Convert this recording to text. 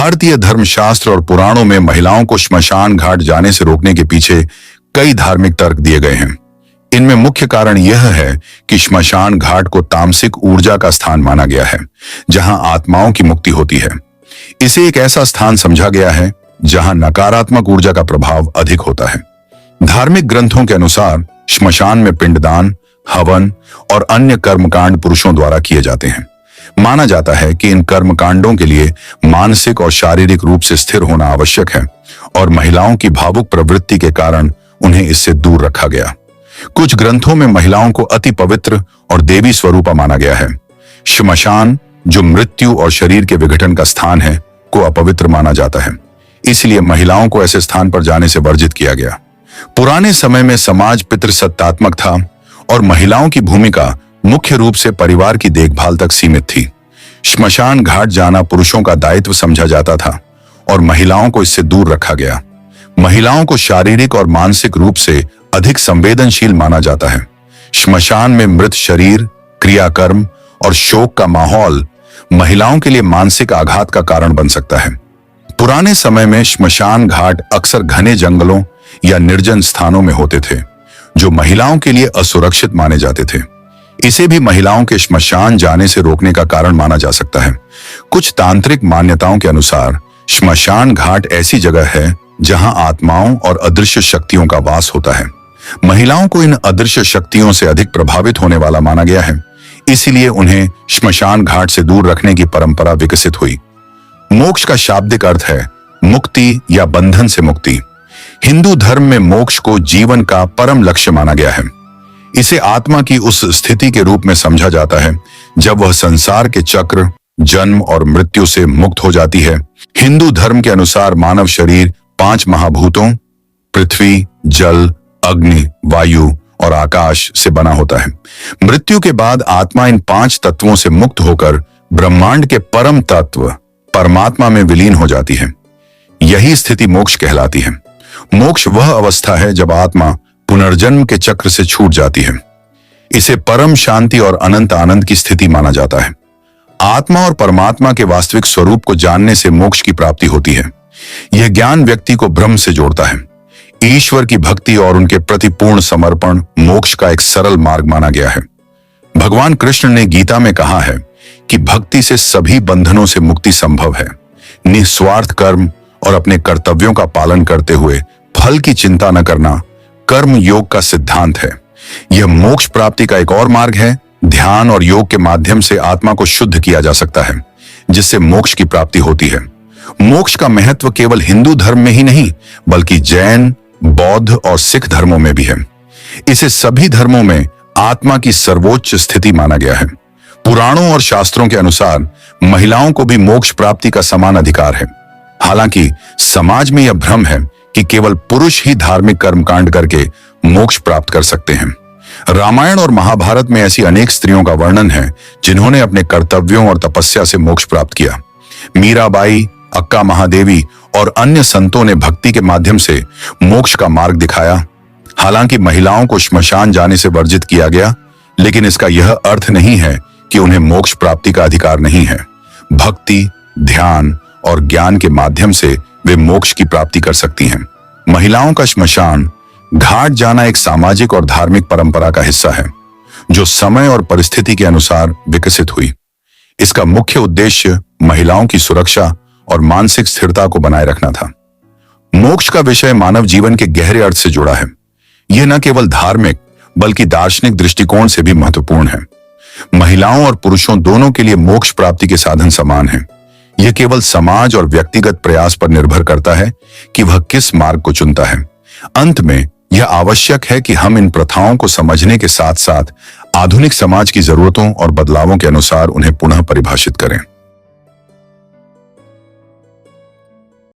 भारतीय धर्मशास्त्र और पुराणों में महिलाओं को श्मशान घाट जाने से रोकने के पीछे कई धार्मिक तर्क दिए गए हैं। इनमें मुख्य कारण यह है कि श्मशान घाट को तामसिक ऊर्जा का स्थान माना गया है, जहां आत्माओं की मुक्ति होती है। इसे एक ऐसा स्थान समझा गया है जहां नकारात्मक ऊर्जा का प्रभाव अधिक होता है। धार्मिक ग्रंथों के अनुसार श्मशान में पिंडदान, हवन और अन्य कर्मकांड पुरुषों द्वारा किए जाते हैं। माना जाता है कि इन कर्मकांडों के लिए मानसिक और शारीरिक रूप से स्थिर होना आवश्यक है और महिलाओं की भावुक प्रवृत्ति के कारण उन्हें इससे दूर रखा गया। कुछ ग्रंथों में महिलाओं को अति पवित्र और देवी स्वरूपा माना गया है। श्मशान, जो मृत्यु और शरीर के विघटन का स्थान है, को अपवित्र माना जाता है। इसलिए महिलाओं को ऐसे स्थान पर जाने से वर्जित किया गया। पुराने समय में समाज पितृसत्तात्मक था और महिलाओं की भूमिका मुख्य रूप से परिवार की देखभाल तक सीमित थी। श्मशान घाट जाना पुरुषों का दायित्व समझा जाता था और महिलाओं को इससे दूर रखा गया। महिलाओं को शारीरिक और मानसिक रूप से अधिक संवेदनशील माना जाता है। श्मशान में मृत शरीर, क्रियाकर्म और शोक का माहौल महिलाओं के लिए मानसिक आघात का कारण बन सकता है। पुराने समय में श्मशान घाट अक्सर घने जंगलों या निर्जन स्थानों में होते थे, जो महिलाओं के लिए असुरक्षित माने जाते थे। इसे भी महिलाओं के श्मशान जाने से रोकने का कारण माना जा सकता है। कुछ तांत्रिक मान्यताओं के अनुसार श्मशान घाट ऐसी जगह है जहां आत्माओं और अदृश्य शक्तियों का वास होता है। महिलाओं को इन अदृश्य शक्तियों से अधिक प्रभावित होने वाला माना गया है, इसीलिए उन्हें श्मशान घाट से दूर रखने की परंपरा विकसित हुई। मोक्ष का शाब्दिक अर्थ है मुक्ति या बंधन से मुक्ति। हिंदू धर्म में मोक्ष को जीवन का परम लक्ष्य माना गया है। इसे आत्मा की उस स्थिति के रूप में समझा जाता है जब वह संसार के चक्र, जन्म और मृत्यु से मुक्त हो जाती है। हिंदू धर्म के अनुसार मानव शरीर 5 महाभूतों पृथ्वी, जल, अग्नि, वायु और आकाश से बना होता है। मृत्यु के बाद आत्मा इन 5 तत्वों से मुक्त होकर ब्रह्मांड के परम तत्व परमात्मा में विलीन हो जाती है। यही स्थिति मोक्ष कहलाती है। मोक्ष वह अवस्था है जब आत्मा पुनर्जन्म के चक्र से छूट जाती है। इसे परम शांति और अनंत आनंद की स्थिति माना जाता है। आत्मा और परमात्मा के वास्तविक स्वरूप को जानने से मोक्ष की प्राप्ति होती है। यह ज्ञान व्यक्ति को ब्रह्म से जोड़ता है। ईश्वर की भक्ति और उनके प्रति पूर्ण समर्पण मोक्ष का एक सरल मार्ग माना गया है। भगवान कृष्ण ने गीता में कहा है कि भक्ति से सभी बंधनों से मुक्ति संभव है। निस्वार्थ कर्म और अपने कर्तव्यों का पालन करते हुए फल की चिंता न करना कर्म योग का सिद्धांत है। यह मोक्ष प्राप्ति का एक और मार्ग है। ध्यान और योग के माध्यम से आत्मा को शुद्ध किया जा सकता है, जिससे मोक्ष की प्राप्ति होती है। मोक्ष का महत्व केवल हिंदू धर्म में ही नहीं, बल्कि जैन, बौद्ध और सिख धर्मों में भी है। इसे सभी धर्मों में आत्मा की सर्वोच्च स्थिति माना गया है। पुराणों और शास्त्रों के अनुसार महिलाओं को भी मोक्ष प्राप्ति का समान अधिकार है। हालांकि समाज में यह भ्रम है कि केवल पुरुष ही धार्मिक कर्मकांड करके मोक्ष प्राप्त कर सकते हैं। रामायण और महाभारत में ऐसी अनेक स्त्रियों का वर्णन है जिन्होंने अपने कर्तव्यों और तपस्या से मोक्ष प्राप्त किया। मीराबाई, अक्का महादेवी और अन्य संतों ने भक्ति के माध्यम से मोक्ष का मार्ग दिखाया। हालांकि महिलाओं को श्मशान जाने से वर्जित किया गया, लेकिन इसका यह अर्थ नहीं है कि उन्हें मोक्ष प्राप्ति का अधिकार नहीं है। भक्ति, ध्यान और ज्ञान के माध्यम से वे मोक्ष की प्राप्ति कर सकती हैं। महिलाओं का श्मशान घाट जाना एक सामाजिक और धार्मिक परंपरा का हिस्सा है, जो समय और परिस्थिति के अनुसार विकसित हुई। इसका मुख्य उद्देश्य महिलाओं की सुरक्षा और मानसिक स्थिरता को बनाए रखना था। मोक्ष का विषय मानव जीवन के गहरे अर्थ से जुड़ा है। यह न केवल धार्मिक बल्कि दार्शनिक दृष्टिकोण से भी महत्वपूर्ण है। महिलाओं और पुरुषों दोनों के लिए मोक्ष प्राप्ति के साधन समान हैं। यह केवल समाज और व्यक्तिगत प्रयास पर निर्भर करता है कि वह किस मार्ग को चुनता है। अंत में यह आवश्यक है कि हम इन प्रथाओं को समझने के साथ साथ आधुनिक समाज की जरूरतों और बदलावों के अनुसार उन्हें पुनः परिभाषित करें।